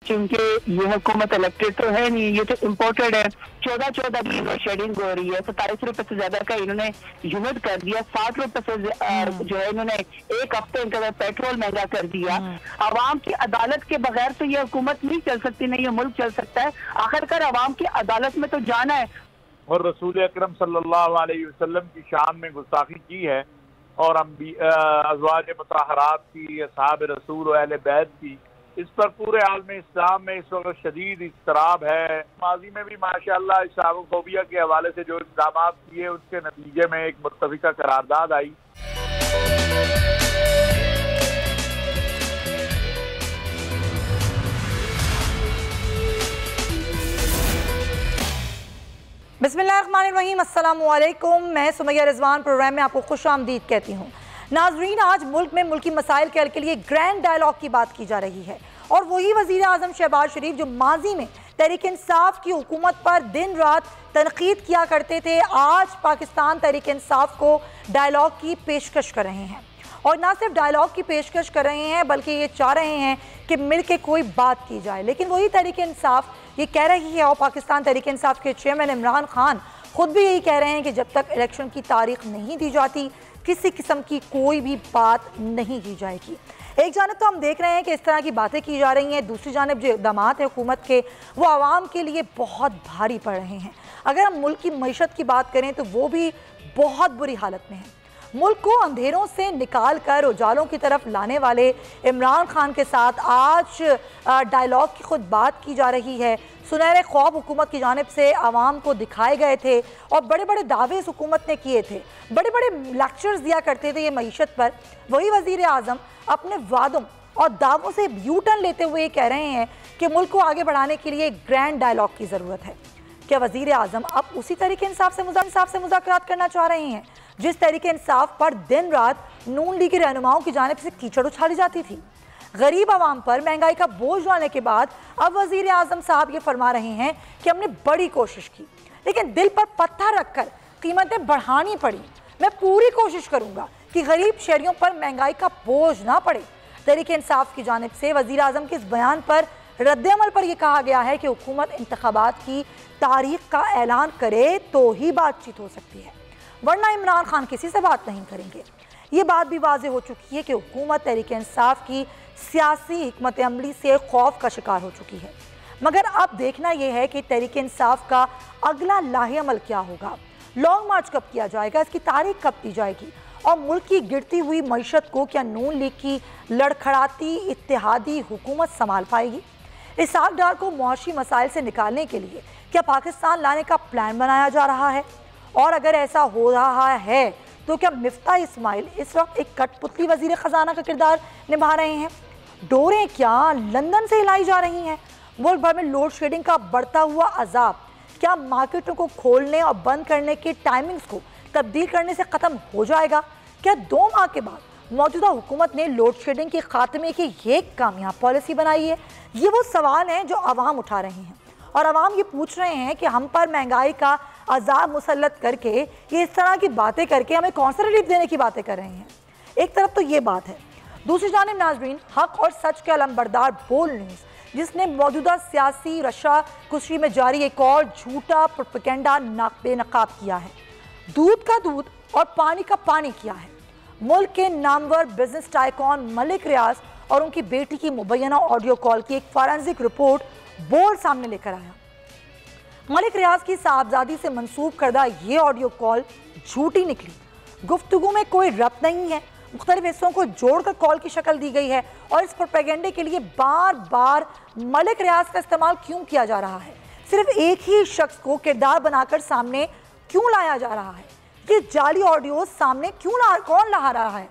क्योंकि ये हुकूमत इलेक्टेड तो है नहीं, ये तो इम्पोर्टेड है। 14 की शेडिंग हो रही है, 27 रुपए से ज्यादा का इन्होंने यूनिट कर दिया, 60 रुपए से जो है इन्होंने एक हफ्ते इनका पेट्रोल महंगा कर दिया। आवाम की अदालत के बगैर तो ये हुकूमत नहीं चल सकती, नहीं ये मुल्क चल सकता है। आखिरकार आवाम की अदालत में तो जाना है। और रसूल अकरम सल्लल्लाहु अलैहि वसल्लम की शान में गुस्ताखी की है और अज़वाज मुतहरात की, असहाब रसूल और अहले बैत की, इस पर पूरे आलम इस्लाम में इस वक्त शदीद इज़्तिराब है। माजी में भी माशाअल्लाह इस्लामोफोबिया के हवाले से जो इक़दाम किए उसके नतीजे में एक मुत्तफ़िका करारदाद आई। बिस्मिल्लाहिर्रहमानिर्रहीम, अस्सलामुअलैकुम। मैं सुमैया रिजवान प्रोग्राम में आपको खुश आमदीद कहती हूँ। नाजरीन, आज मुल्क में मुल्की मसाइल के हल के लिए ग्रैंड डायलॉग की बात की जा रही है और वही वज़ीर आज़म शहबाज शरीफ जो माजी में तहरीक इंसाफ की हुकूमत पर दिन रात तनकीद किया करते थे, आज पाकिस्तान तहरीक इंसाफ को डायलॉग की पेशकश कर रहे हैं। और ना सिर्फ डायलॉग की पेशकश कर रहे हैं बल्कि ये चाह रहे हैं कि मिल के कोई बात की जाए। लेकिन वही तहरीक इंसाफ ये कह रही है और पाकिस्तान तहरीक इंसाफ के चेयरमैन इमरान खान खुद भी यही कह रहे हैं कि जब तक इलेक्शन की तारीख नहीं दी जाती किसी किस्म की कोई भी बात नहीं की जाएगी। एक जानब तो हम देख रहे हैं कि इस तरह की बातें की जा रही हैं, दूसरी जानब जो इक़दाम है हुकूमत के वो आवाम के लिए बहुत भारी पड़ रहे हैं। अगर हम मुल्क की मईशत की बात करें तो वो भी बहुत बुरी हालत में है। मुल्क को अंधेरों से निकाल कर उजालों की तरफ लाने वाले इमरान खान के साथ आज डायलॉग की खुद बात की जा रही है। सुनहरे ख्वाब हुकूमत की जानिब से आवाम को दिखाए गए थे और बड़े बड़े दावे इस हुकूमत ने किए थे, बड़े बड़े लेक्चर्स दिया करते थे ये मईशत पर। वही वज़ीर आज़म अपने वादों और दावों से यू टर्न लेते हुए कह रहे हैं कि मुल्क को आगे बढ़ाने के लिए एक ग्रैंड डायलॉग की ज़रूरत है। क्या वज़ीर आज़म अब उसी तरीके इंसाफ से मुज़ाकरात करना चाह रहे हैं जिस तरीके इंसाफ पर दिन रात नून लीग के रहनुमाओं की जानिब से कीचड़ उछाली जाती थी? गरीब आवाम पर महंगाई का बोझ डालने के बाद अब वज़ीर आज़म साहब ये फरमा रहे हैं कि हमने बड़ी कोशिश की लेकिन दिल पर पत्थर रखकर कीमतें बढ़ानी पड़ी। मैं पूरी कोशिश करूँगा कि गरीब शहरियों पर महंगाई का बोझ ना पड़े। तहरीक इंसाफ की जानिब से वज़ीर आज़म के इस बयान पर रद्द-ए-अमल पर यह कहा गया है कि हुकूमत इंतखाबात की तारीख का ऐलान करे तो ही बातचीत हो सकती है, वरना इमरान खान किसी से बात नहीं करेंगे। ये बात भी वाज़ेह हो चुकी है कि हुकूमत तहरीक इंसाफ की सियासी हिकमत अमली से खौफ का शिकार हो चुकी है। मगर अब देखना यह है कि तहरीक इंसाफ का अगला लाहे अमल क्या होगा, लॉन्ग मार्च कब किया जाएगा, इसकी तारीख कब दी जाएगी और मुल्क की गिरती हुई मईशत को क्या नून लीग की लड़खड़ाती इत्तेहादी हुकूमत संभाल पाएगी? इसहाक डार को मुआशी मसाइल से निकालने के लिए क्या पाकिस्तान लाने का प्लान बनाया जा रहा है? और अगर ऐसा हो रहा है तो क्या मिफ्ताह इस्माइल इस वक्त एक कठपुतली वजीर ख़जाना का किरदार निभा रहे हैं? डोरें क्या लंदन से हिलाई जा रही हैं? मुल्क भर में लोड शेडिंग का बढ़ता हुआ अजाब क्या मार्केटों को खोलने और बंद करने की टाइमिंग्स को तब्दील करने से ख़त्म हो जाएगा? क्या 2 माह के बाद मौजूदा हुकूमत ने लोड शेडिंग के खात्मे की ये कामयाब पॉलिसी बनाई है? ये वो सवाल हैं जो आवाम उठा रहे हैं और आवाम ये पूछ रहे हैं कि हम पर महंगाई का अजाब मुसल्लत करके ये इस तरह की बातें करके हमें कौन सा रिलीफ देने की बातें कर रहे हैं। एक तरफ तो ये बात है, दूसरी जानिब नाज़रीन हक और सच के अलंबरदार बोल न्यूज़ जिसने मौजूदा सियासी रशा कुशी में जारी एक और झूठा प्रोपेगेंडा बेनकाब किया है। दूध का दूध और पानी का पानी किया है। मुल्क के नामवर बिजनेस टाइकॉन मलिक रियाज और उनकी बेटी की मुबैना ऑडियो कॉल की एक फॉरेंसिक रिपोर्ट बोर्ड सामने लेकर आया। मलिक रियाज की साहबजादी से मंसूब करदा ये ऑडियो कॉल झूठी निकली। गुफ्तगू में कोई रब्त नहीं है, मुख्तलिफ हिस्सों को जोड़कर कॉल की शक्ल दी गई है और इस प्रोपेगेंडे के लिए बार बार मलिक रियाज का इस्तेमाल क्यों किया जा रहा है? सिर्फ एक ही शख्स को किरदार बनाकर सामने क्यों लाया जा रहा है? ये जाली ऑडियो सामने कौन ला रहा है?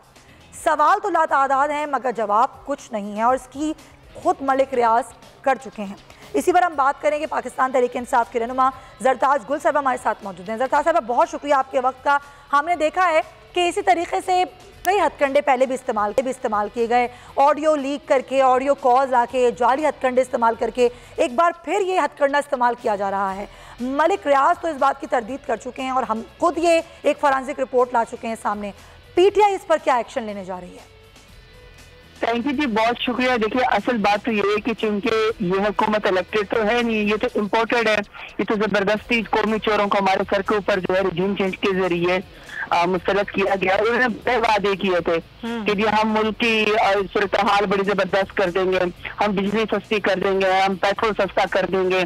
सवाल तो लातादाद हैं मगर जवाब कुछ नहीं है और इसकी खुद मलिक रियाज कर चुके हैं। इसी पर हम बात करेंगे। पाकिस्तान तहरीक इंसाफ के रहनुमा जरताज गुल साहब हमारे साथ मौजूद हैं। जरताज साहब बहुत शुक्रिया आपके वक्त का। हमने देखा है कि इसी तरीके से कई हथकंडे पहले भी इस्तेमाल किए गए, ऑडियो लीक करके, ऑडियो कॉल्स आके, जाली हथकंडे इस्तेमाल करके एक बार फिर ये हथकंडा इस्तेमाल किया जा रहा है। मलिक रियाज तो इस बात की तरदीद कर चुके हैं और हम खुद ये एक फॉरेंसिक रिपोर्ट ला चुके हैं सामने। पीटीआई इस पर क्या एक्शन लेने जा रही है? थैंक यू जी, बहुत शुक्रिया। देखिए असल बात तो ये है कि चूंकि ये हुकूमत इलेक्टेड तो है नहीं, ये तो इम्पोर्टेड है। ये तो जबरदस्ती कौमी चोरों को हमारे सर के ऊपर जो है रिजीम चेंज के जरिए मुस्तरद किया गया। उन्होंने बड़े वादे किए थे कि जी हम मुल्क की सूरत हाल बड़ी जबरदस्त कर देंगे, हम बिजली सस्ती कर देंगे, हम पेट्रोल सस्ता कर देंगे।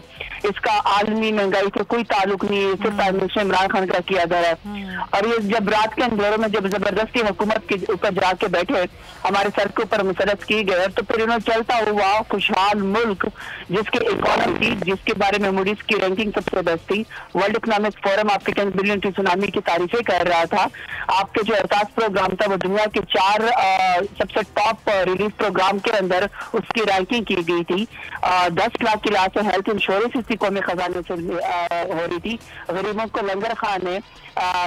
इसका आलमी महंगाई से कोई ताल्लुक नहीं है, सिर्फ प्राइम मिनिस्टर इमरान खान का किया जा रहा है। और ये जब रात के अंधेरों में जब जबरदस्ती हुकूमत के ऊपर जाके बैठे, हमारे सर के ऊपर मुसरत की गए, तो फिर इन्होंने चलता हुआ खुशहाल मुल्क जिसके इकोनॉमी, जिसके बारे में मूडीज की रैंकिंग सबसे बेस्ट थी, वर्ल्ड इकोनॉमिक फोरम आपके 10 बिलियन की सुनामी की तारीफें कर रहा था। आपके जो एहसास प्रोग्राम था वो दुनिया के 4 सबसे टॉप रिलीफ प्रोग्राम के अंदर उसकी रैंकिंग की गई थी। 10 लाख की लाश हेल्थ इंश्योरेंस इसी कौमी खजाने से हो रही थी। गरीबों को लंगर खाने,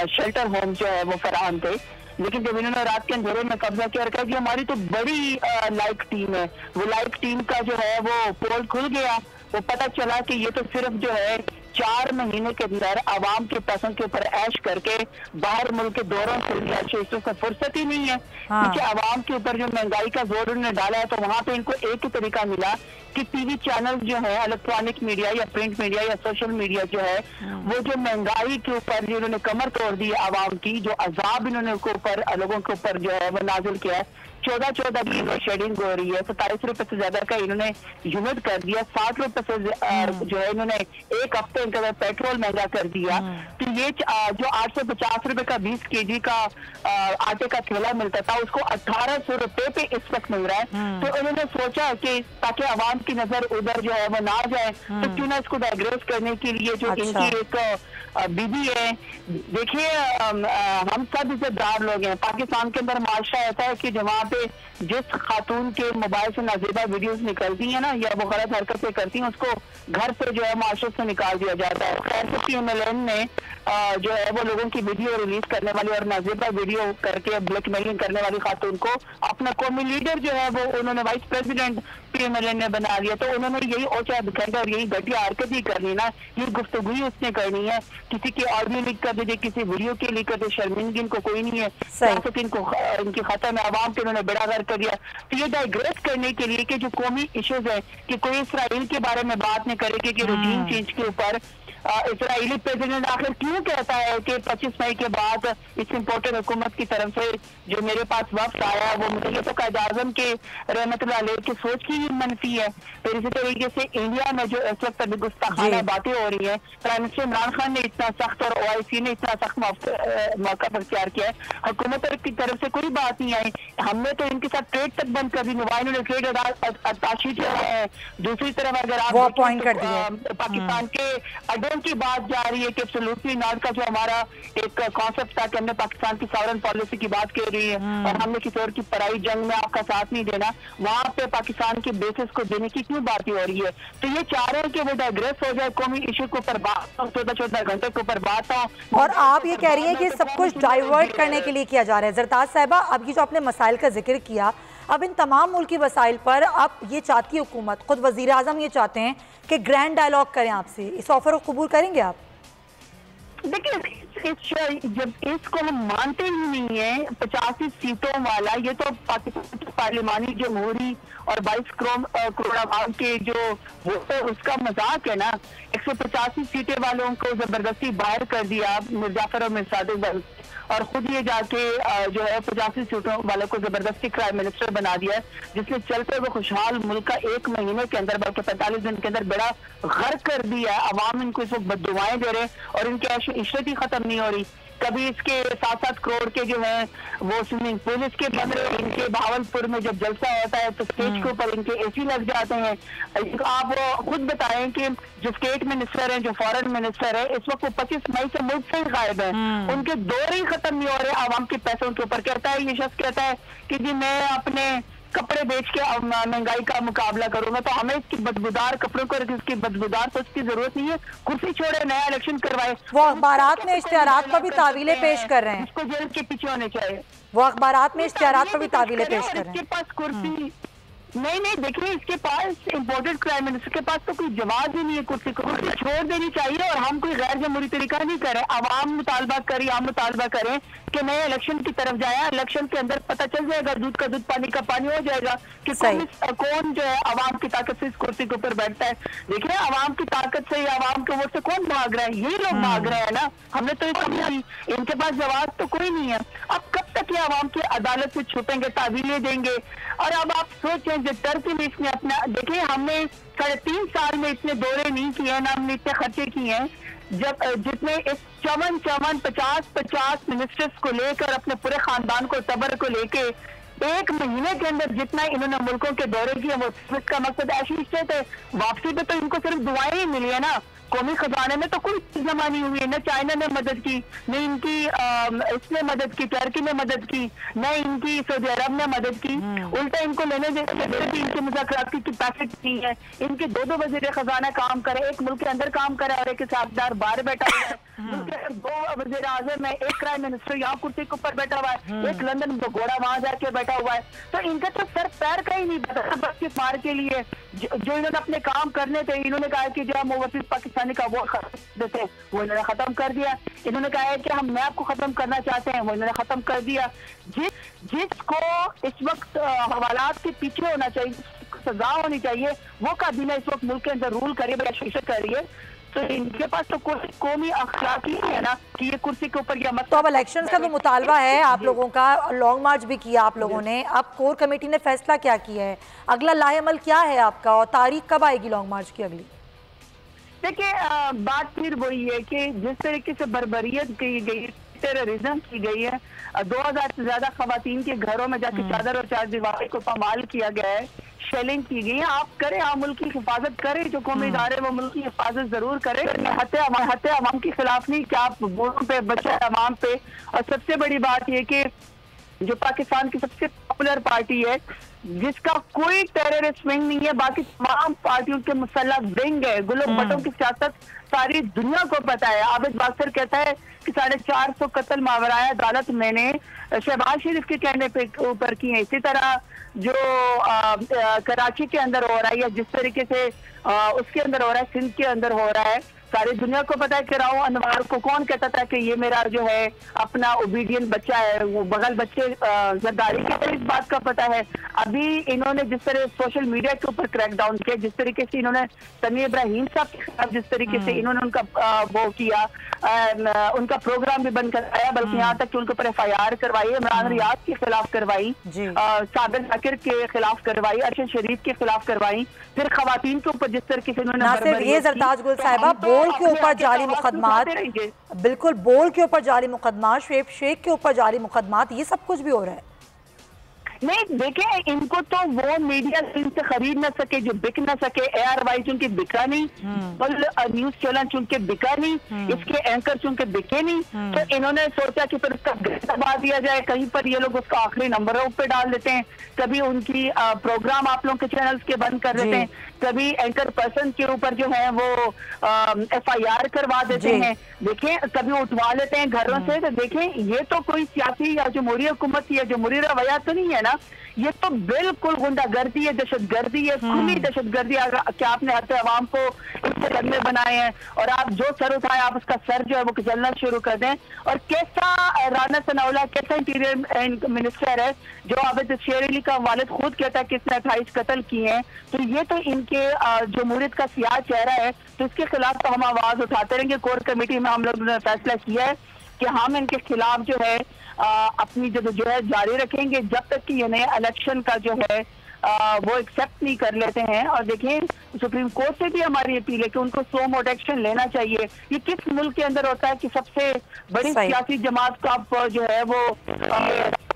शेल्टर होम जो है वो फराहम थे। लेकिन जब इन्होंने रात के अंधेरे में कब्जा किया, रखा कि हमारी तो बड़ी लाइक टीम है, वो लाइक टीम का जो है वो पोल खुल गया। वो पता चला कि ये तो सिर्फ जो है 4 महीने के अंदर आवाम के पैसों के ऊपर ऐश करके बाहर मुल्क के दौरों से इसको फुर्सत ही नहीं है। क्योंकि आवाम के ऊपर जो महंगाई का जोर उन्होंने डाला है, तो वहां पे इनको एक ही तरीका मिला कि टीवी चैनल जो है, इलेक्ट्रॉनिक मीडिया या प्रिंट मीडिया या सोशल मीडिया जो है, वो जो महंगाई के ऊपर जो इन्होंने कमर तोड़ दी आवाम की, जो अजाब इन्होंने लोगों के ऊपर जो है वो नाजिल किया है। 14 की शेडिंग हो रही है, 27 रुपए से ज्यादा का इन्होंने यूनिट कर दिया। 60 रुपए से जो है इन्होंने एक हफ्ते के पेट्रोल महंगा कर दिया। तो ये जो 850 रुपए का 20 kg का आटे का थैला मिलता था, उसको 1800 रुपए पे इस वक्त मिल रहा है। तो उन्होंने सोचा कि ताकि आवाम की नजर उधर जो है वो ना जाए, तो क्यों ना इसको डाइग्रेस करने के लिए जो इनकी एक बीबी है। देखिए हम सब इज्जतदार लोग हैं। पाकिस्तान के अंदर माशरा ऐसा है कि जहाँ पे जिस खातून के मोबाइल से नाजीबा वीडियोस निकलती हैं ना, या वो गलत हरकतें करती हैं, उसको घर से जो है माशरे से निकाल दिया जाता है। खैर PMLN ने जो है वो लोगों की वीडियो रिलीज करने वाली और नाजीबा वीडियो करके ब्लैकमेलिंग करने वाली खातून को अपना कौमी लीडर जो है वो उन्होंने वाइस प्रेसिडेंट PMLN ने बना दिया। तो उन्होंने यही ओछा दिखाई और यही घटिया हरकत ही करनी ना, ये गुफ्तगू ही उसने करनी है। किसी के ऑडियो लीक कर दे, किसी वीडियो के लीक कर दे, शर्मिंदगी इनको कोई नहीं है। सियासत इनको इनकी खत्म है, आवाम के उन्होंने बेड़ा गर्क कर दिया। तो ये डाइग्रेस करने के लिए कि जो कौमी इश्यूज है कि कोई इसराइल के बारे में बात नहीं करेगी कि रिजीम चेंज के ऊपर इसराइली प्रेसिडेंट आखिर क्यों कहता है कि 25 मई के बाद इस इम्पोर्टेड हुकूमत की तरफ से जो मेरे पास वक्त आया वो मुझे ये तो कायद आज़म के रहमतुल्लाह अलैह की सोच की ही मनफी है। फिर इसी तरीके से इंडिया में जो इस वक्त अभी गुस्ताखाना बातें हो रही है, प्राइम मिनिस्टर इमरान खान ने इतना सख्त और OIC ने इतना सख्त मौका अख्तियार किया है, हुकूमत की तरफ से कोई बात नहीं आई। हमने तो इनके साथ ट्रेड तक बंद कर दी, नुमाइंदों ने ट्रेड अताशी जो है। दूसरी तरफ अगर आप पाकिस्तान के अड्डों की बात जा रही है कि एब्सोल्युटली नॉट का जो हमारा एक कॉन्सेप्ट था कि हमने पाकिस्तान की सॉवरेन पॉलिसी की बात कर रही है और हमने किसी और की पराई जंग में आपका साथ नहीं देना, वहां पे पाकिस्तान के बेसिस को देने की क्यों बात हो रही है। तो ये चाह रहे हैं कि वो डाइग्रेस हो जाए, कौमी इशू के ऊपर बात हो, 14 घंटे के ऊपर बात हो। और आप ये कह रही हैं कि सब कुछ डाइवर्ट करने के लिए किया जा रहा है। जरताज साहिबा, अब ये जो आपने मसाइल का जिक्र किया, अब इन तमाम मुल्की वसाइल पर अब ये चाहती हुकूमत, खुद वज़ीर आज़म ये चाहते हैं कि ग्रैंड डायलॉग करें आपसे, इस ऑफर को कबूल करेंगे आप? देखिए जब इसको हम मानते ही नहीं है 85 सीटों वाला, ये तो पाकिस्तान की पार्लिमानी जमहूरी और 22 करोड़ आवाम के जो वोट है उसका मजाक है ना। 185 सीटें वालों को जबरदस्ती बाहर कर दिया मिर्जाफर और मिर्सादिक, और खुद ये जाके जो है 85 सीटों वालों को जबरदस्ती प्राइम मिनिस्टर बना दिया, जिसने चलते हुए खुशहाल मुल्क का 1 महीने के अंदर बल्कि 45 दिन के अंदर बड़ा गर्क कर दिया। अवाम इनको इस वक्त बददुआएं दे रहे और इनकी इशरत ही खत्म नहीं हो रही। कभी इसके 7-7 करोड़ के जो है वो स्विमिंग पूल इसके बन रहे, इनके भावलपुर में जब जलसा होता है तो स्टेज के ऊपर इनके AC लग जाते हैं। आप खुद बताएं कि जो स्टेट मिनिस्टर है, जो फॉरेन मिनिस्टर है, इस वक्त वो 25 मई से मुल्क से गायब है, उनके दौर ही खत्म नहीं हो रहे आवाम के पैसों के ऊपर। कहता है ये शख्स कहता है कि जी मैं अपने कपड़े बेच के महंगाई का मुकाबला करूंगा, तो हमें इसकी बदबूदार कपड़ों को, इसकी बदबूदार सोच की जरूरत नहीं है। कुर्सी छोड़े, नया इलेक्शन करवाए। वो अखबारात में इश्तिहारात पर भी तावीलें पेश कर रहे हैं, इसको जेल के पीछे होने चाहिए। वो अखबारात में इश्तिहारात पर भी तावीलें पेश कर रहे हैं। इसके पास कुर्सी नहीं नहीं, देखिए इसके पास इम्पोर्टेड क्राइम मिनिस्टर के पास तो कोई जवाब ही नहीं है कुर्सी को, कुर्सी छोड़ देनी चाहिए और हम कोई गैर जमहूरी तरीका नहीं करें। आवाम मुतालबा करें, हम मुतालबा करें कि नए इलेक्शन की तरफ जाए, इलेक्शन के अंदर पता चल जाएगा, दूध का दूध पानी का पानी हो जाएगा कि कौन जो है आवाम की ताकत से इस कुर्सी के ऊपर बैठता है। देखिए आवाम की ताकत से या आवाम के वोट से कौन भाग रहा है? यही लोग भाग रहे हैं ना। हमने तो इनके पास जवाब तो कोई नहीं है। अब कब तक ये आवाम की अदालत से छुपेंगे, तावीलें देंगे? और अब आप सोचें जो टर्की में इसने अपना, देखिए हमने 3.5 साल में इतने दौरे नहीं किए ना, हमने इतने खर्चे किए हैं जब जितने इस चमन 50 मिनिस्टर्स को लेकर अपने पूरे खानदान को तबर को लेके 1 महीने के अंदर जितना इन्होंने मुल्कों के दौरे किए, वो इसका मकसद ऐसी थे। वापसी पे तो इनको सिर्फ दुआएं ही मिली है ना, कौमी खजाने में तो कोई जमा नहीं हुई है। न चाइना ने मदद की, न इनकी इसने मदद की, टर्की ने मदद की, न इनकी सऊदी अरब ने मदद की। उल्टा इनको लेने देने की इनके मुज़ाकरात की कैपेसिटी नहीं है। इनके 2 वज़ीर खजाना काम करे, एक मुल्क के अंदर काम करे और एक हिसाबदार बाहर बैठा हुआ है। मुल्क के 2 वज़ीर आज़म है, एक प्राइम मिनिस्टर यहाँ कुर्सी के ऊपर बैठा हुआ है, एक लंदन घोड़ा वहां जाके बैठा हुआ है। तो इनका तो सर पैर का ही नहीं बता बस के मार के लिए जो इन्होंने अपने काम करने थे। इन्होंने कहा कि जो हम ओवरसीज पाकिस्तानी का वोट देते हैं वो इन्होंने खत्म कर दिया। इन्होंने कहा है कि हम मैप को खत्म करना चाहते हैं, वो इन्होंने खत्म कर दिया। जिसको इस वक्त हवालात के पीछे होना चाहिए, सजा होनी चाहिए, वो काबीना इस वक्त मुल्क के अंदर रूल करे या शीशत करिए। तो इनके पास तो कोई कौमी अखलाक ही है ना कि ये कुर्सी के ऊपर मत। तो अब इलेक्शंस का तो मुतालबा है आप लोगों का, लॉन्ग मार्च भी किया आप लोगों ने, अब कोर कमेटी ने फैसला क्या किया है, अगला लाएअमल क्या है आपका और तारीख कब आएगी लॉन्ग मार्च की अगली? देखिए बात फिर वही है कि जिस तरीके से बर्बरियत की गई, टेररिज्म की गई है, 2000 से ज्यादा खवातीन के घरों में जाके चादर और चारदीवारी को पामाल किया गया है, शेलिंग की गई है। आप करें, आप मुल्क की हिफाजत करें, जो कौमी इदारे वो मुल्क की हिफाजत जरूर करें। हत्या अवाम के खिलाफ नहीं कि आप वोटों पे बच्चे अवाम पे। और सबसे बड़ी बात यह कि जो पाकिस्तान की सबसे पॉपुलर पार्टी है जिसका कोई टेररिस्ट विंग नहीं है, बाकी तमाम पार्टियों के मुसल्लह विंग है, गुल्लक भट्टों की सियासत सारी दुनिया को पता है। आबिद बासर कहता है कि 450 कत्ल मावराए अदालत मैंने शहबाज शरीफ के कहने पे ऊपर की है। इसी तरह जो कराची के अंदर हो रहा है या जिस तरीके से उसके अंदर हो रहा है, सिंध के अंदर हो रहा है, सारी दुनिया को पता है कि राव अनवार को कौन कहता था कि ये मेरा जो है अपना ओबीडियंट बच्चा है, वो बगल बच्चे जरदारी की, तो इस बात का पता है। अभी इन्होंने जिस तरह सोशल मीडिया के ऊपर क्रैकडाउन किया, जिस तरीके से इन्होंने समी इब्राहिम साहब के खिलाफ जिस तरीके से इन्होंने उनका वो किया, उनका प्रोग्राम भी बंद कराया, बल्कि यहाँ तक कि उनके ऊपर FIR करवाई, इमरान रियाज के खिलाफ करवाई, साबिर जाकिर के खिलाफ करवाई, अरशद शरीफ के खिलाफ करवाई, फिर खवातीन के ऊपर जिस तरीके से इन्होंने जरताज गुल साहिबा बोल के ऊपर जारी मुकदमात, बिल्कुल बोल के ऊपर जारी मुकदमात, शुएब शेख के ऊपर जारी मुकदमात, ये सब कुछ भी हो रहा है। नहीं देखें, इनको तो वो मीडिया इनसे खरीद ना सके जो बिक ना सके। ARY चूंकि बिका नहीं, न्यूज चैनल चूंकि बिका नहीं, इसके एंकर चूंकि बिके नहीं, तो इन्होंने सोचा कि फिर उसका दबा दिया जाए। कहीं पर ये लोग उसका आखिरी नंबर पे डाल देते हैं, कभी उनकी प्रोग्राम आप लोगों के चैनल्स के बंद कर देते हैं, कभी एंकर पर्सन के ऊपर जो है वो FIR करवा देते हैं, देखें कभी उठवा लेते हैं घरों से। तो देखें ये तो कोई सियासी या जमहूरी हुकूमत या जमहूरी रवैया तो नहीं है ना, ये तो बिल्कुल गुंडागर्दी है, दहशतगर्दी है, खुली दहशतगर्दी। क्या आपने हत्या अवाम को इससे लड़ने बनाए हैं और आप जो सर उठाए आप उसका सर जो है वो जलना शुरू कर दें। और कैसा राना सनाउल्लाह कैसा इंटीरियर मिनिस्टर है जो आबिद शेर अली का वालिद खुद कहता है कि इसने 28 कत्ल किए हैं, तो ये तो इनके जमहूरियत का सियाह चेहरा है। तो इसके खिलाफ तो हम आवाज उठाते रहेंगे। कोर कमेटी में हम लोग ने फैसला किया है कि हम इनके खिलाफ जो है अपनी जो है जारी रखेंगे जब तक कि ये नए इलेक्शन का जो है वो एक्सेप्ट नहीं कर लेते हैं। और देखें सुप्रीम कोर्ट से भी हमारी अपील है कि उनको सो मोड एक्शन लेना चाहिए। ये किस मुल्क के अंदर होता है कि सबसे बड़ी सियासी जमात को आप जो है वो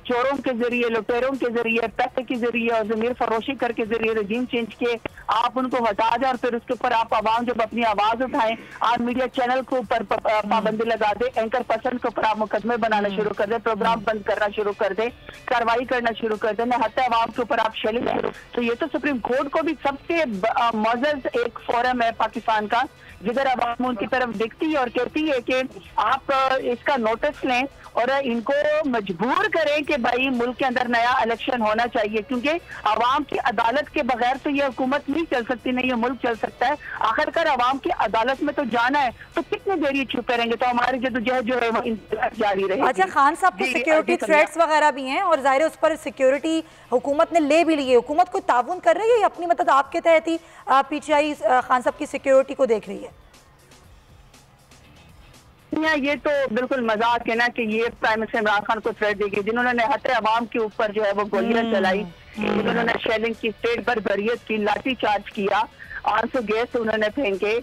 चोरों के जरिए, लुटेरों के जरिए, पैसे के जरिए और जमीर फरोशी करके जरिए रजीम चेंज के आप उनको हटा जाए और फिर उसके ऊपर आप आवाम जब अपनी आवाज उठाएं, आप मीडिया चैनल के ऊपर पाबंदी लगा दे, एंकर पर्सन के ऊपर आप मुकदमे बनाना शुरू कर दे, प्रोग्राम बंद करना शुरू कर दे, कार्रवाई करना शुरू कर दे, हत्या आवाम के ऊपर आप शेलिंग शुरू। तो ये तो सुप्रीम कोर्ट को भी सबसे मौजूद एक फोरम है पाकिस्तान का जिधर आवाम उनकी तरफ दिखती है और कहती है कि आप इसका नोटिस लें और इनको मजबूर करें कि कि भाई मुल्क के अंदर नया इलेक्शन होना चाहिए, क्योंकि आवाम की अदालत के बगैर तो ये हुकूमत नहीं चल सकती, नहीं ये मुल्क चल सकता है। आखिरकार आवाम की अदालत में तो जाना है, तो कितने देर ये चुपे रहेंगे, तो हमारी जद्दोजहद जो है वो जारी रहेगी। अच्छा, खान साहब को सिक्योरिटी थ्रेट्स वगैरह भी हैं और जाहिर है उस पर सिक्योरिटी हुकूमत ने ले भी ली है। हुकूमत को ताउन कर रही है अपनी, मतलब आपके तहत ही पीटीआई खान साहब की सिक्योरिटी को देख रही है? ये तो बिल्कुल मजाक है ना कि ये प्राइम मिनिस्टर इमरान खान को थ्रेट देगी, जिन्होंने हत्या अवाम के ऊपर जो है वो गोलियां चलाई, जिन्होंने शेलिंग की, स्टेट पर बरियत की, लाठी चार्ज किया, आंसू गैस उन्होंने फेंके,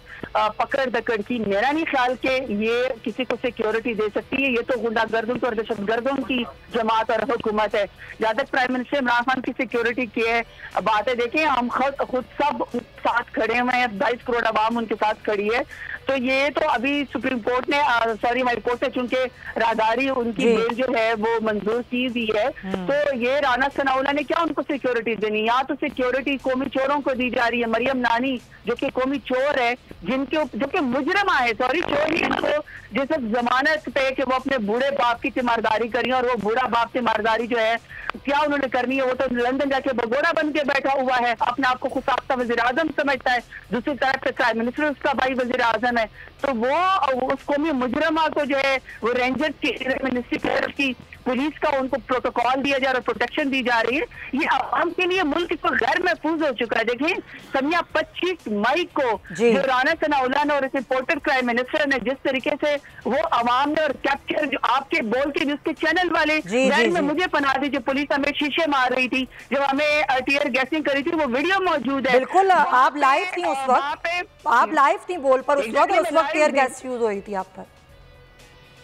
पकड़ दकड़ की। मेरा नहीं ख्याल के ये किसी को सिक्योरिटी दे सकती है। ये तो गुंडागर्दों और दहशतगर्दों की जमात और हुकूमत है। जहाँ तक प्राइम मिनिस्टर इमरान खान की सिक्योरिटी की है बातें देखें, हम खुद सब साथ खड़े हुए हैं, 22 करोड़ आवाम उनके साथ खड़ी है। तो ये तो अभी सुप्रीम कोर्ट ने हाई कोर्ट ने चूंकि राहदारी उनकी बेल जो है वो मंजूर की दी है, तो ये राना सनाउल्लाह ने क्या उनको सिक्योरिटी देनी? यहाँ तो सिक्योरिटी कौमी चोरों को दी जा रही है। मरियम नानी जो कि कौमी चोर है, जो कि मुजरमा है, सॉरी चोर ही तो जैसे जमानत पे कि वो अपने बूढ़े बाप की तीमारदारी करी, और वो बूढ़ा बाप तीमारदारी जो है क्या उन्होंने करनी है, वो तो लंदन जाके भगोड़ा बन के बैठा हुआ है, अपने आप को खुद साख्ता वजीर आजम समझता है, दूसरी तरफ प्राइम मिनिस्टर उसका भाई वजीर आजम है। तो वो उस कौमी मुजरमा को जो है वो रेंजर की मिनिस्ट्री की पुलिस का उनको प्रोटोकॉल दिया जा रहा है, प्रोटेक्शन दी जा रही है। ये आवाम के लिए मुल्क को गैर महफूज हो चुका है। देखें समिया 25 मई को जो राना सनाउल्लाह ने और रिपोर्टर प्राइम मिनिस्टर ने जिस तरीके से वो आवाम ने और कैप्चर जो आपके बोल के जिसके चैनल वाले में मुझे पना दी, जो पुलिस हमें शीशे मार रही थी, जब हमें टीयर गैसिंग करी थी, वो वीडियो मौजूद है। बिल्कुल, आप लाइव थी उस वक्त, आप लाइव थी बोल पर उस वक्त टीयर गैस यूज हुई थी आप पर।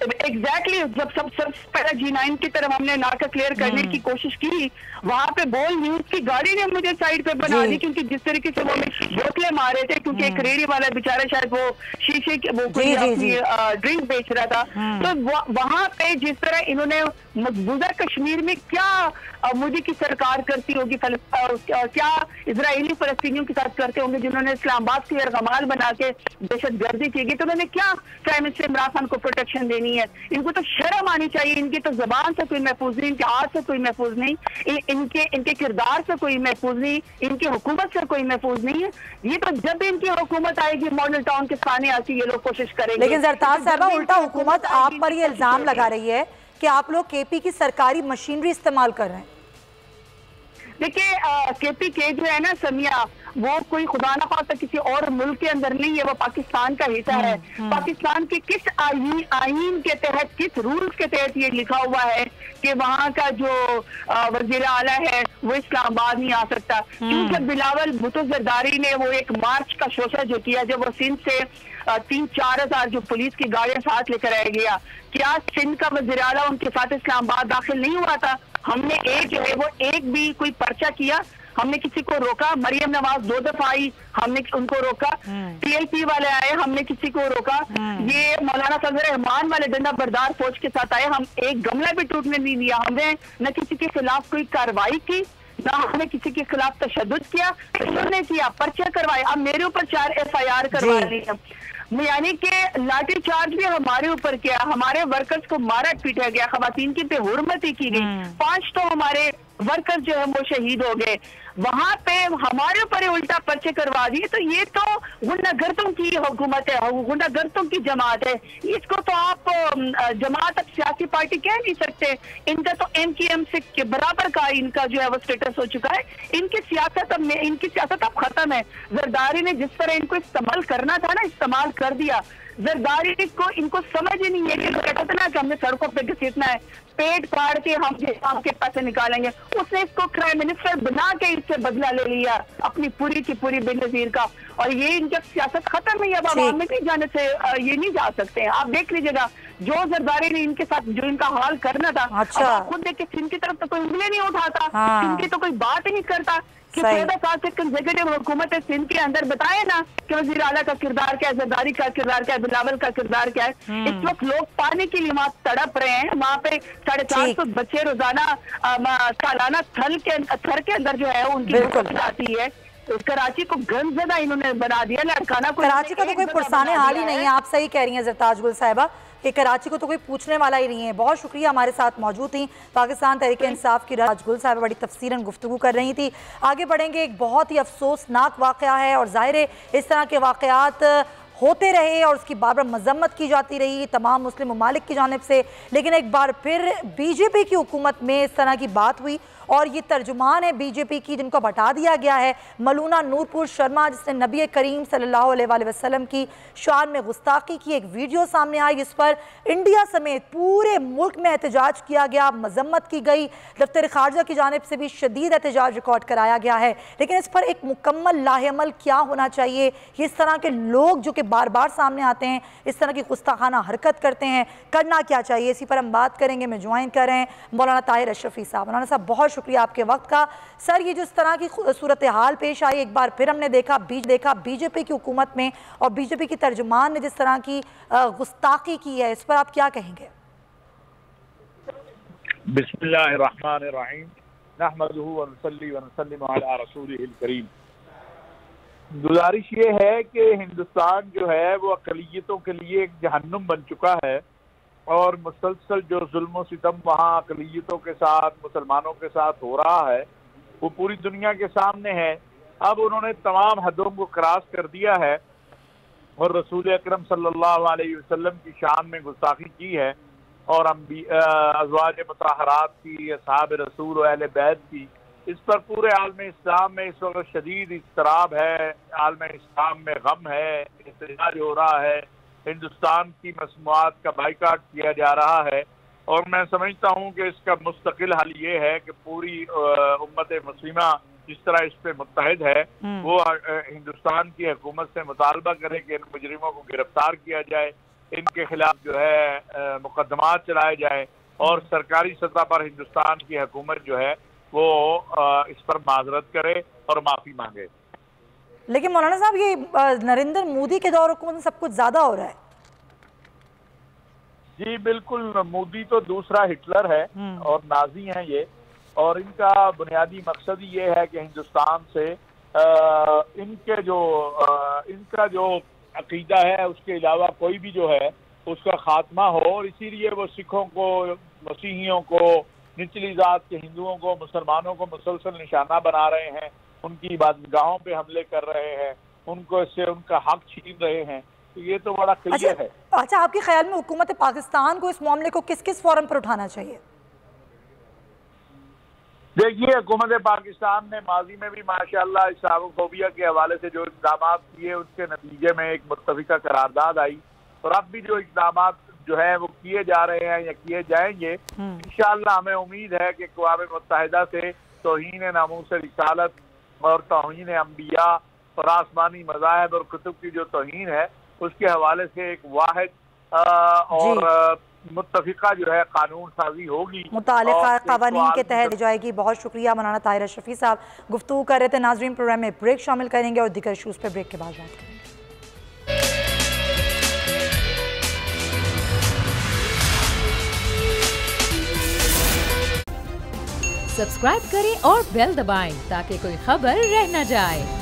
एग्जैक्टली जब सबसे पहले G9 की तरफ हमने नाका क्लियर करने की कोशिश की, वहां पे बोल न्यूज की गाड़ी ने मुझे साइड पे बना दी, क्योंकि जिस तरीके से वो बोतलें मारे थे, क्योंकि एक रेडी वाला बेचारा शायद वो शीशे के वो कोई अपनी ड्रिंक बेच रहा था, तो वहां पे जिस तरह इन्होंने मकबूजा कश्मीर में क्या मोदी की सरकार करती होगी, क्या इजरायली फलस्तीनियों के साथ करते होंगे, जिन्होंने इस्लामाबाद को यरगमाल बना के दहशतगर्दी की गई, तो उन्होंने क्या प्राइम मिनिस्टर इमरान खान को प्रोटेक्शन देनी है? इनको तो शर्म आनी चाहिए। इनकी तो जबान से कोई महफूज नहीं, इनके हाथ से कोई महफूज नहीं, इनके किरदार से कोई महफूज नहीं, इनकी हुकूमत से कोई महफूज नहीं है। ये तो जब इनकी हुकूमत आएगी मॉडल टाउन के खाने आती ये लोग कोशिश करेंगे। लेकिन जरताज साहबा, उल्टा हुकूमत आप पर ये इल्जाम लगा रही है कि आप लोग केपी की सरकारी मशीनरी इस्तेमाल कर रहे हैं। देखिए केपी के जो है ना समिया, वो कोई खुदा ना खास्ता किसी और मुल्क के अंदर नहीं है, वो पाकिस्तान का हिस्सा है। पाकिस्तान के किस आईन के तहत, किस रूल्स के तहत ये लिखा हुआ है कि वहाँ का जो वजीर आला है वो इस्लामाबाद नहीं आ सकता? क्योंकि बिलावल भुट्टो जरदारी ने वो एक मार्च का शोषा जो किया, जब वो सिंध से 3-4 हजार जो पुलिस की गाड़ियां साथ लेकर आ गया, क्या सिंध का वजीर आला उनके साथ इस्लामाबाद दाखिल नहीं हुआ था? हमने एक भी कोई पर्चा किया, हमने किसी को रोका? मरियम नवाज 2 दफा आई, हमने उनको रोका। TLP वाले आए, हमने किसी को रोका। ये मौलाना फजल रहमान वाले डंडा बरदार फौज के साथ आए, हम एक गमला भी टूटने नहीं दिया। हमने न किसी के खिलाफ कोई कार्रवाई की, ना हमने किसी के खिलाफ तशद्दुद किया, उन्होंने किया, पर्चे करवाए। अब मेरे ऊपर 4 FIR करवा रही है, यानी कि लाठी चार्ज भी हमारे ऊपर किया, हमारे वर्कर्स को मारा पीटा गया, खवातीन की बेहुरमती की गई, 5 तो हमारे वर्कर्स जो है वो शहीद हो गए। वहां पे हमारे ऊपर उल्टा पर्चे करवा दिए। तो ये तो गुंडागर्दों की हुकूमत है, गुंडागर्दों की जमात है। इसको तो आप जमात अब सियासी पार्टी कह नहीं सकते। इनका तो MKM से के बराबर का इनका जो है वो स्टेटस हो चुका है। इनकी सियासत अब खत्म है। जरदारी ने जिस तरह इनको इस्तेमाल करना था ना, इस्तेमाल कर दिया। जरदारी को इनको समझ ही नहीं है कि कहते ना कि हमने सड़कों पे घसीटना है, पेट फाड़ के हम आपके पैसे निकालेंगे। उसने इसको प्राइम मिनिस्टर बना के इससे बदला ले लिया अपनी पूरी की पूरी बेनजीर का। और ये इनकी सियासत खत्म है, अब आवाम में नहीं जाने से ये नहीं जा सकते हैं। आप देख लीजिएगा जो जरदारी ने इनके साथ जो इनका हाल करना था, अच्छा। खुद देख के सिंध की तरफ तो कोई उंगली नहीं उठाता, सिंध की तो कोई बात ही नहीं करता कि 14 साल से कंसेक्यूटिव हुकूमत है सिंध के अंदर। बताए ना कि वज़ीर आला का किरदार क्या है, जरदारी का किरदार क्या है, बिलावल का किरदार क्या है। इस वक्त लोग पानी के लिए वहाँ तड़प रहे हैं। वहाँ पे 450 बच्चे रोजाना सालाना थर के अंदर जो है उनकी जाती है। कराची को गंदज़दा इन्होंने बना दिया, लड़काना। कराची का तो कोई पुरसाने हाल ही नहीं है। आप सही कह रही हैं ज़रताज गुल साहिबा कि कराची को तो कोई पूछने वाला ही नहीं है। बहुत शुक्रिया, हमारे साथ मौजूद थी पाकिस्तान तहरीक इंसाफ की राज गुल साहिबा, बड़ी तफसीरन गुफ्तगू कर रही थी। आगे बढ़ेंगे। एक बहुत ही अफसोसनाक वाक़या है और ज़ाहिर है इस तरह के वाक़यात होते रहे और उसकी बार बार मजम्मत की जाती रही तमाम मुस्लिम ममालिक की जानिब से, लेकिन एक बार फिर बीजेपी की हुकूमत में इस तरह की बात हुई और ये तर्जुमान है बीजेपी की जिनको हटा दिया गया है, मलूना नूरपुर शर्मा, जिसने नबी करीम सल्लल्लाहु अलैहि वसल्लम की शान में गुस्ताखी की। एक वीडियो सामने आई जिस पर इंडिया समेत पूरे मुल्क में एहतजाज किया गया, मजम्मत की गई। दफ्तर खारजा की जानिब से भी शदीद एहतजाज रिकॉर्ड कराया गया है, लेकिन इस पर एक मुकम्मल लाहेअमल क्या होना चाहिए, ये इस तरह के लोग जो कि बार बार सामने आते हैं, इस तरह की गुस्ताखाना हरकत करते हैं, करना क्या चाहिए, इसी पर हम बात करेंगे। मैं ज्वाइन कर रहे हैं मौलाना ताहिर अशरफी साहब। मौलाना साहब बहुत शुक्रिया आपके वक्त का। सर, ये जो इस तरह की सूरत हाल पेश आई, एक बार फिर हमने देखा बीजेपी की हुकूमत में और बीजेपी की तर्जुमान ने जिस तरह की गुस्ताखी की है, इस पर आप क्या कहेंगे? बिस्मिल्लाहिर्रहमानिर्रहीम, नहमदुहु व नुसल्ली व नुसल्लिमु अला रसूलिहिल करीम। गुजारिश ये है कि हिंदुस्तान जो है वो अक़लियतों के लिए एक जहन्नुम बन चुका है और मुसलसल जो जुल्म सितम वहाँ अक़लियतों के साथ, मुसलमानों के साथ हो रहा है वो पूरी दुनिया के सामने है। अब उन्होंने तमाम हदों को क्रॉस कर दिया है और रसूल अकरम सल्लल्लाहु अलैहि वसल्लम की शान में गुस्ताखी की है और अज़वाज मुतहरात की, असहाब रसूल और अहले बैत की। इस पर पूरे आलम इस्लाम में इस वक्त शदीद इज़्तिराब है, आलम इस्लाम में गम है, एहतजाज हो रहा है, हिंदुस्तान की मसनूआत का बाइकाट किया जा रहा है। और मैं समझता हूँ कि इसका मुस्तकिल हल ये है कि पूरी उम्मत मुस्लिमा जिस तरह इस पे मुत्तहिद है वो हिंदुस्तान की हुकूमत से मुतालबा करे कि इन मुजरिमों को गिरफ्तार किया जाए, इनके खिलाफ जो है मुकदमात चलाए जाए और सरकारी सतह पर हिंदुस्तान की हुकूमत जो है वो इस पर माजरत करे और माफ़ी मांगे। लेकिन मौलाना साहब ये नरेंद्र मोदी के दौर हुकूमत में सब कुछ ज़्यादा हो रहा है। जी बिल्कुल, मोदी तो दूसरा हिटलर है और नाजी हैं ये, और इनका बुनियादी मकसद ये है कि हिंदुस्तान से इनका जो अकीदा है उसके अलावा कोई भी जो है उसका खात्मा हो, और इसीलिए वो सिखों को, मसीहियों को, निचली जात के हिंदुओं को, मुसलमानों को मुसलसल निशाना बना रहे हैं, उनकी इबादतगाहों पे हमले कर रहे हैं, उनको इससे उनका हक छीन रहे हैं। तो ये तो बड़ा क्लियर है। अच्छा, आपके ख्याल में हुकूमत पाकिस्तान को इस मामले को किस किस फोरम पर उठाना चाहिए? देखिए, हुकूमत पाकिस्तान ने माजी में भी माशाअल्लाह इस्लामोफोबिया के हवाले से जो इक़दाम किए उसके नतीजे में एक मुत्तफ़िका करारदाद आई, और अब भी जो इक़दाम जो है वो किए जा रहे हैं या किए जाएंगे, इंशाअल्लाह हमें उम्मीद है कि अक़वाम मुत्तहिदा से तौहीन नामूस रिसालत और तौहीन अंबिया और आसमानी मज़ाहिब और कुतुब की जो तौहीन है उसके हवाले से एक वाहिद और मुत्तफ़िका जो है कानून साजी होगी, मुतालिका क़वानीन के तहत जाएगी। बहुत शुक्रिया मौलाना ताहिर अशरफी साहब, गुफ्तगू कर रहे थे। नाज़रीन, प्रोग्राम में ब्रेक शामिल करेंगे और दीगर इशूज़ पर ब्रेक के बाद बात करेंगे। सब्सक्राइब करें और बेल दबाएं ताकि कोई खबर रह न जाए।